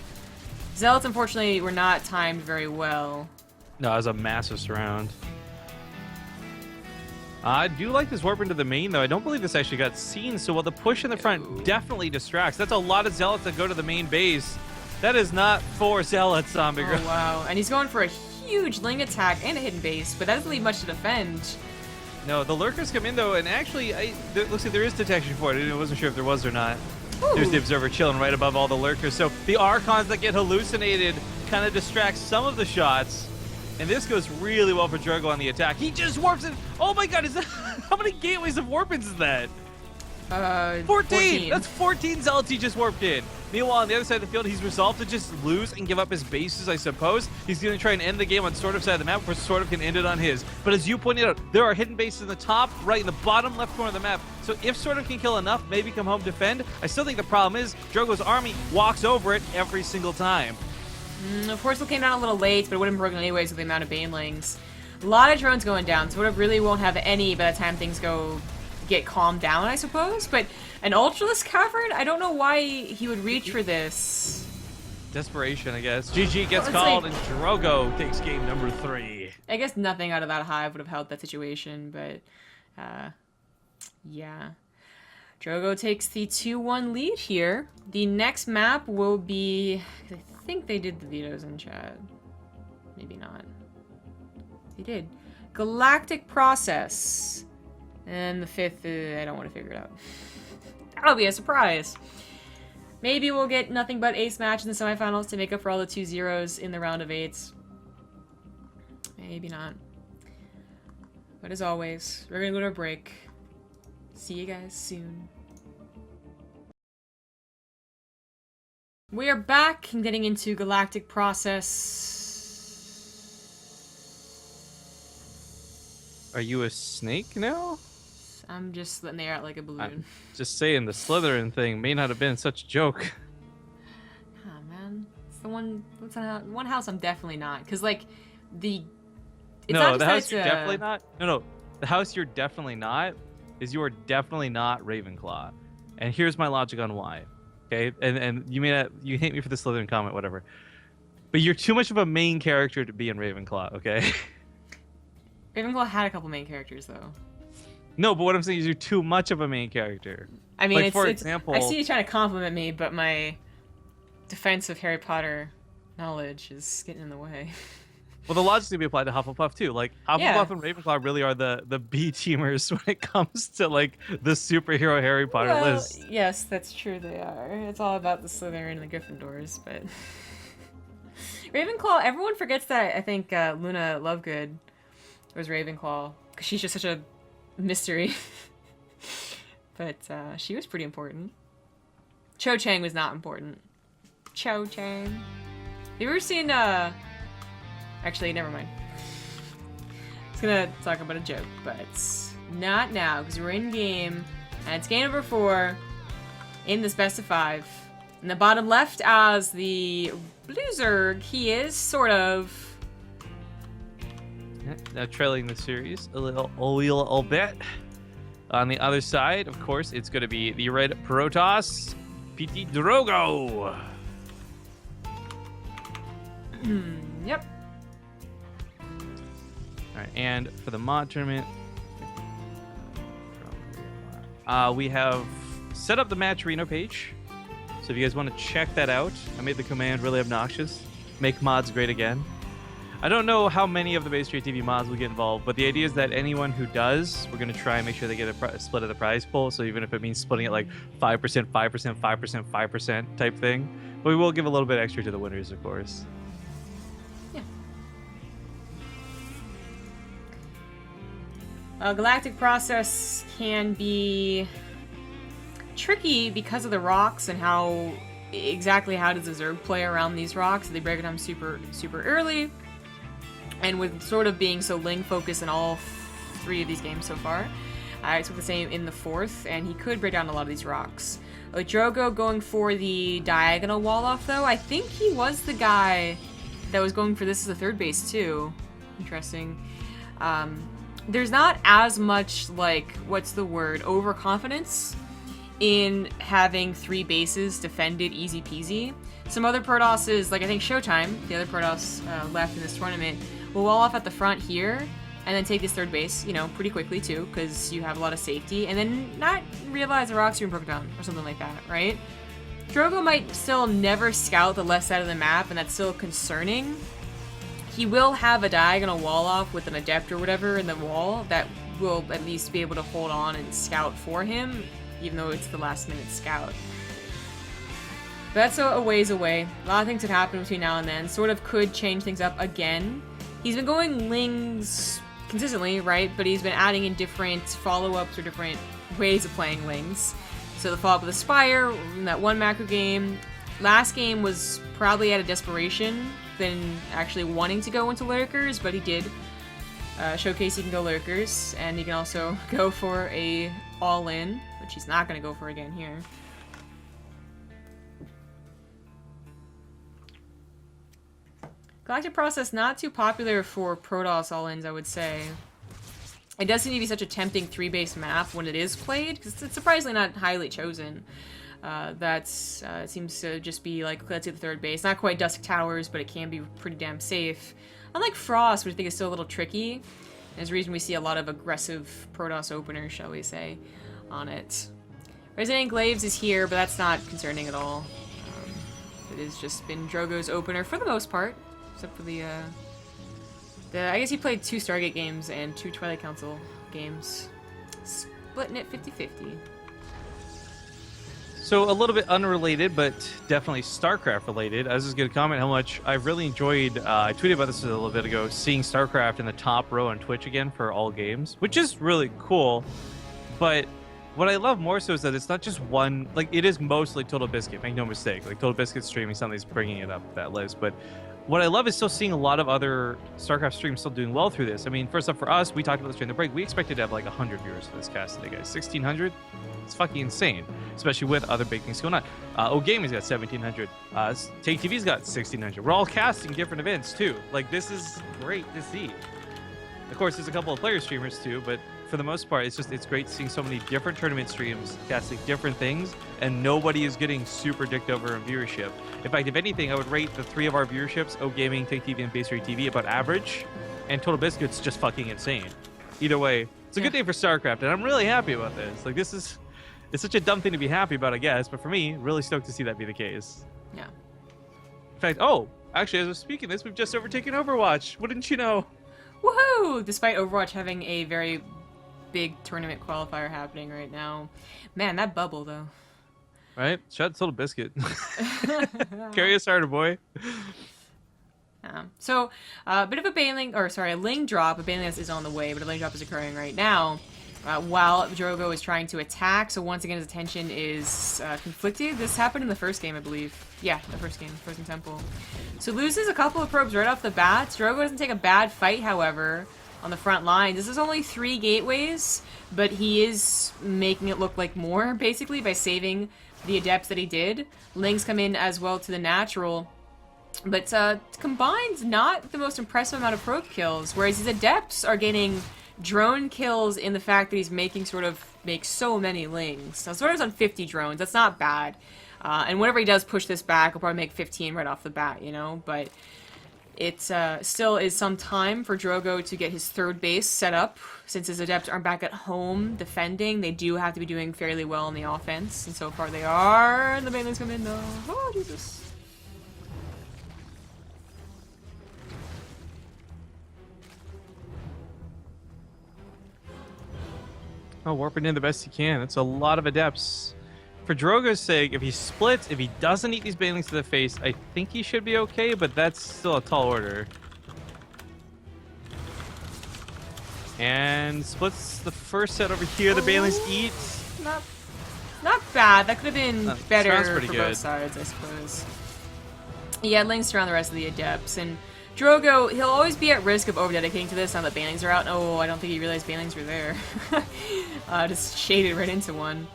Zealots, unfortunately, were not timed very well. No, it was a massive surround. I do like this warp into the main, though. I don't believe this actually got seen, so while the push in the front definitely distracts, that's a lot of Zealots that go to the main base. That is not 4 Zealots, Zombie Girl. Oh, wow. And he's going for a huge Ling attack and a hidden base, but that doesn't leave much to defend. No, the lurkers come in, though, and actually, it looks like there is detection for it. I wasn't sure if there was or not. Ooh. There's the Observer chilling right above all the lurkers. So the Archons that get hallucinated kind of distract some of the shots. And this goes really well for Drogo on the attack. He just warps it. Oh my god, is that how many gateways of warp-ins is that? 14! That's 14 Zealots he just warped in. Meanwhile, on the other side of the field, he's resolved to just lose and give up his bases, I suppose. He's going to try and end the game on SortOf side of the map, where SortOf can end it on his. But as you pointed out, there are hidden bases in the top, right, in the bottom left corner of the map. So if SortOf can kill enough, maybe come home defend. I still think the problem is Drogo's army walks over it every single time. Of course, it came down a little late, but it would have been broken anyways with the amount of Banelings. A lot of drones going down, so it really won't have any by the time things get calmed down, I suppose. But an Ultralisk Cavern? I don't know why he would reach for this. Desperation, I guess. GG gets called, and Drogo takes game number 3. I guess nothing out of that hive would have helped that situation, but yeah. Drogo takes the 2-1 lead here. The next map will be... I think they did the vetoes in chat. Maybe not. They did. Galactic Process. And the 5th, I don't want to figure it out. That'll be a surprise. Maybe we'll get nothing but ace match in the semifinals to make up for all the 2-0s in the round of 8s. Maybe not. But as always, we're going to go to a break. See you guys soon. We are back and getting into Galactic Process. Are you a snake now? I'm just letting the air out like a balloon. I'm just saying, the Slytherin thing may not have been such a joke. Ah, man. It's the one house I'm definitely not. Because, like, the... No, the house you're definitely not... No, the house you're definitely not is you are definitely not Ravenclaw. And here's my logic on why. Okay? And you may not... You hate me for the Slytherin comment, whatever. But you're too much of a main character to be in Ravenclaw, okay? Ravenclaw had a couple main characters, though. No, but what I'm saying is you're too much of a main character. I mean, like, for example... I see you trying to compliment me, but my defense of Harry Potter knowledge is getting in the way. Well, the logic's going to be applied to Hufflepuff, too. Like, Hufflepuff and Ravenclaw really are the B-teamers when it comes to, like, the superhero Harry Potter list. Yes, that's true, they are. It's all about the Slytherin and the Gryffindors, but... Ravenclaw, everyone forgets that, I think, Luna Lovegood was Ravenclaw, because she's just such a mystery. But she was pretty important. Cho Chang was not important. Cho Chang. Have you ever seen actually, never mind. I was gonna talk about a joke, but not now, because we're in game, and it's game number 4 in this best of 5. In the bottom left, as the Blue he is SortOf. Now trailing the series a little bit. On the other side, of course, it's going to be the red Protoss, PtitDrogo. Yep. All right, and for the mod tournament, we have set up the match arena page. So if you guys want to check that out, I made the command really obnoxious. Make mods great again. I don't know how many of the BaseTradeTV mods will get involved, but the idea is that anyone who does, we're going to try and make sure they get a split of the prize pool. So even if it means splitting it like 5%, 5%, 5%, 5% type thing, but we will give a little bit extra to the winners, of course. Galactic process can be tricky because of the rocks and how does the Zerg play around these rocks. They break them super early, and with sort of being so Ling focused in all 3 of these games so far, I expect the same in the 4th, and he could break down a lot of these rocks. With Drogo going for the diagonal wall off, though, I think he was the guy that was going for this as a 3rd base too. Interesting. There's not as much, like, what's the word, overconfidence in having 3 bases defended easy peasy. Some other Protosses, like I think Showtime, the other Protoss left in this tournament, will wall off at the front here and then take this 3rd base, you know, pretty quickly too, because you have a lot of safety, and then not realize the rocks are being broken down or something like that, right? Drogo might still never scout the left side of the map, and that's still concerning. He will have a diagonal wall off with an adept or whatever in the wall that will at least be able to hold on and scout for him, even though it's the last minute scout. But that's a ways away. A lot of things have happened between now and then. Sort of could change things up again. He's been going Lings consistently, right? But he's been adding in different follow-ups or different ways of playing Lings. So the follow-up with the Spire, in that one macro game. Last game was probably out of desperation than actually wanting to go into Lurkers, but he did showcase he can go Lurkers, and he can also go for a all-in, which he's not going to go for again here. Galactic Process, not too popular for Protoss all-ins, I would say. It does seem to be such a tempting 3-base map when it is played, because it's surprisingly not highly chosen. It seems to just be like, let's hit the 3rd base. Not quite Dusk Towers, but it can be pretty damn safe. Unlike Frost, which I think is still a little tricky. There's a reason we see a lot of aggressive Protoss openers, shall we say, on it. Resident Enclaves is here, but that's not concerning at all. It has just been Drogo's opener for the most part, except for the I guess he played 2 Stargate games and 2 Twilight Council games, splitting it 50-50. So a little bit unrelated, but definitely StarCraft related. I was just going to comment how much I've really enjoyed, I tweeted about this a little bit ago, seeing StarCraft in the top row on Twitch again for all games, which is really cool. But what I love more so is that it's not just one, like it is mostly Total Biscuit, make no mistake. Like Total Biscuit streaming, somebody's bringing it up that list. But what I love is still seeing a lot of other StarCraft streams still doing well through this. I mean, first up for us, we talked about this during the break. We expected to have like 100 viewers for this cast today, guys. 1,600? It's fucking insane, especially with other big things going on. O-Gaming's got 1,700. TakeTV's got 1,600. We're all casting different events, too. Like, this is great to see. Of course, there's a couple of player streamers, too, but for the most part, it's great seeing so many different tournament streams casting different things, and nobody is getting super dicked over in viewership. In fact, if anything, I would rate the 3 of our viewerships, O-Gaming, TakeTV, and BaseTradeTV, about average, and Total Biscuit's just fucking insane. Either way, it's a good day for StarCraft, and I'm really happy about this. Like, it's such a dumb thing to be happy about, I guess, but for me, really stoked to see that be the case. Yeah. In fact, actually, as we're speaking this, we've just overtaken Overwatch. Wouldn't you know? Woohoo! Despite Overwatch having a very big tournament qualifier happening right now. Man, that bubble, though. Right? Shout out to Total Biscuit. Carry us harder, boy. So, a bit of a Ling drop. A Baneling is on the way, but a Ling drop is occurring right now. While Drogo is trying to attack, so once again his attention is conflicted. This happened in the first game, I believe. Yeah, the first game, Frozen Temple. So loses a couple of probes right off the bat. Drogo doesn't take a bad fight, however, on the front line. This is only 3 gateways, but he is making it look like more, basically, by saving the adepts that he did. Lings come in as well to the natural, but combined, not the most impressive amount of probe kills, whereas his adepts are getting drone kills in the fact that he's making make so many lings. Now, SortOf's on 50 drones. That's not bad. And whenever he does push this back, he'll probably make 15 right off the bat, you know? But it still is some time for Drogo to get his third base set up. Since his adepts aren't back at home defending, they do have to be doing fairly well in the offense. And so far they are. And the banelings come in, though. Oh, Jesus. Oh, warping in the best he can. That's a lot of adepts. For Drogo's sake, if he splits, if he doesn't eat these banelings to the face, I think he should be okay, but that's still a tall order. And splits the first set over here. The banelings eat. Not bad. That could have been better for good. both sides, I suppose. He had links around the rest of the adepts, and Drogo, he'll always be at risk of over-dedicating to this now that banelings are out. Oh, I don't think he realized banelings were there. Just shaded right into one.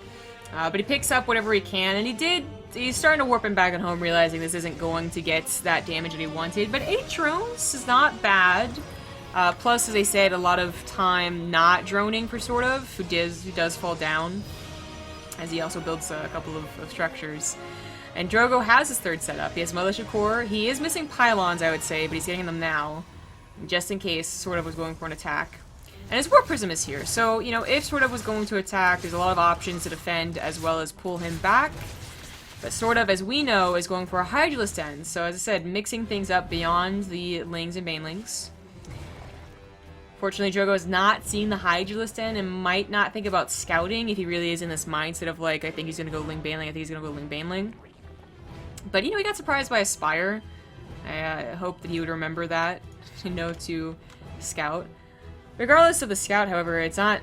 But he picks up whatever he can, and he's starting to warp him back at home, realizing this isn't going to get that damage that he wanted. But 8 drones is not bad. Plus, as I said, a lot of time not droning for SortOf, who does fall down, as he also builds a couple of structures. And Drogo has his third setup. He has Militia Core. He is missing pylons, I would say, but he's getting them now, just in case SortOf was going for an attack. And his Warp Prism is here, so, you know, if SortOf was going to attack, there's a lot of options to defend as well as pull him back. But SortOf, as we know, is going for a Hydralisk Den, so as I said, mixing things up beyond the Lings and Banelings. Fortunately, Drogo has not seen the Hydralisk Den and might not think about scouting if he really is in this mindset of, like, I think he's going to go Ling Baneling, I think he's going to go Ling Baneling. But, you know, he got surprised by a Spire. I hope that he would remember that, to know to scout. Regardless of the scout, however, it's not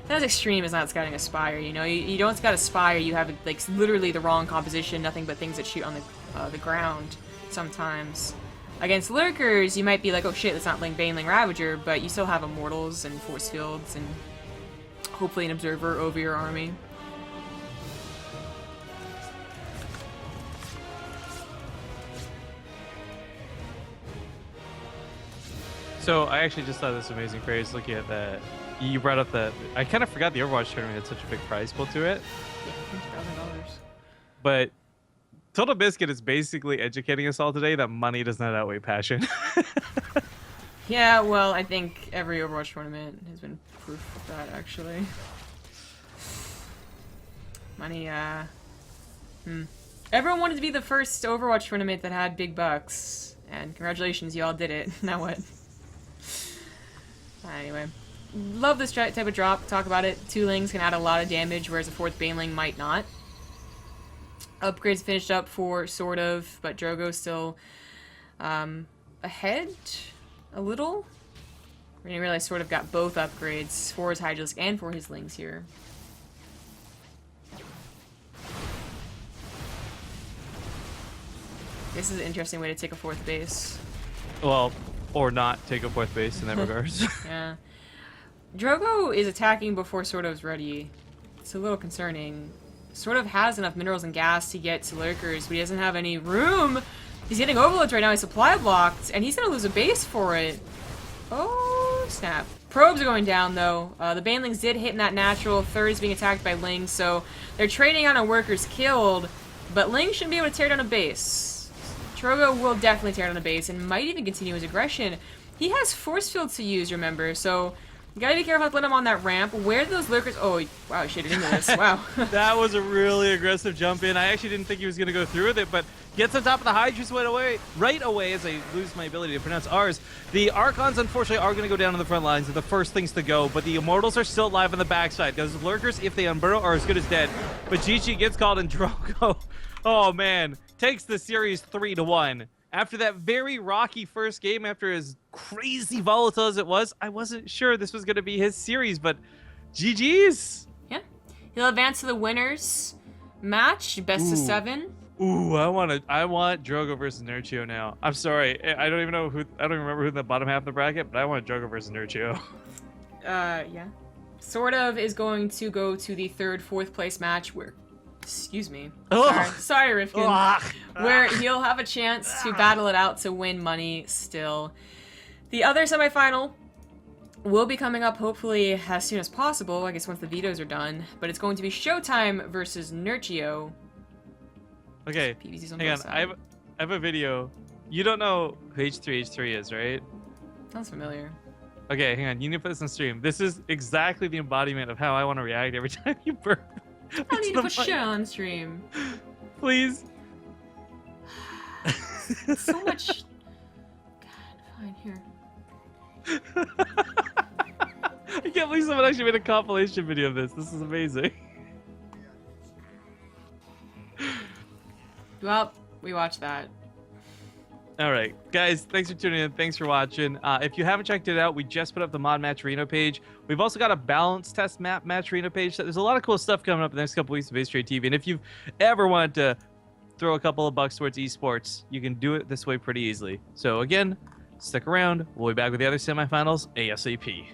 as extreme as not scouting a Spire, you know? You don't scout a Spire, you have, like, literally the wrong composition, nothing but things that shoot on the ground sometimes. Against Lurkers, you might be like, oh shit, that's not Ling Baneling Ravager, but you still have Immortals and Force Fields and hopefully an Observer over your army. So I actually just thought this amazing phrase looking at that. You brought up that I kind of forgot the Overwatch tournament had such a big prize pool to it. Yeah, $50,000. But Total Biscuit is basically educating us all today that money does not outweigh passion. Yeah, well, I think every Overwatch tournament has been proof of that, actually. Money, Everyone wanted to be the first Overwatch tournament that had big bucks. And congratulations, you all did it. Now what? Anyway. Love this type of drop. Talk about it. 2 Lings can add a lot of damage, whereas a 4th Baneling might not. Upgrades finished up for SortOf, but Drogo still ahead a little. I didn't realize SortOf got both upgrades for his Hydralisk and for his Lings here. This is an interesting way to take a 4th base. Well, or not take a 4th base in that regards. Yeah. Drogo is attacking before SortOf's ready. It's a little concerning. SortOf has enough minerals and gas to get to Lurkers, but he doesn't have any room. He's getting overloads right now. He's supply blocked, and he's going to lose a base for it. Oh, snap. Probes are going down, though. The Banelings did hit in that natural. 3rd is being attacked by Lings, so they're trading on a workers killed, but Ling shouldn't be able to tear down a base. Drogo will definitely tear down a base and might even continue his aggression. He has force fields to use, remember, so you gotta be careful not to let him on that ramp. Where did those Lurkers... Oh, wow, he shaded into this. Wow. That was a really aggressive jump in. I actually didn't think he was going to go through with it, but gets on top of the Hydras right away as I lose my ability to pronounce R's. The Archons, unfortunately, are going to go down on the front lines. They're the first things to go, but the Immortals are still alive on the backside. Those Lurkers, if they unburrow, are as good as dead. But GG gets called and Drogo, oh man, takes the series 3-1. After that very rocky first game, after as crazy volatile as it was, I wasn't sure this was going to be his series, but GG's. Yeah. He'll advance to the winners match, best of 7. Ooh, I want Drogo versus Nurchio now. I'm sorry, I don't even remember who in the bottom half of the bracket, but I want Drogo versus Nurchio. Yeah. SortOf is going to go to the 3rd, 4th place match where, excuse me. Sorry, Rifkin. Where he'll have a chance to battle it out to win money still. The other semifinal will be coming up hopefully as soon as possible, I guess once the vetoes are done. But it's going to be Showtime versus Nurchio. Okay, PvZ's on hang on. both I have a video. You don't know who H3 is, right? Sounds familiar. Okay, hang on. You need to put this on stream. This is exactly the embodiment of how I want to react every time you burp. I don't need to put shit on stream. Please. So much. God, fine, here. I can't believe someone actually made a compilation video of this. This is amazing. Well, we watched that. All right, guys, thanks for tuning in. Thanks for watching. If you haven't checked it out, we just put up the mod Matcherino page. We've also got a balance test map Matcherino page. So there's a lot of cool stuff coming up in the next couple weeks of BaseTradeTV. And if you've ever wanted to throw a couple of bucks towards esports, you can do it this way pretty easily. So again, stick around. We'll be back with the other semifinals ASAP.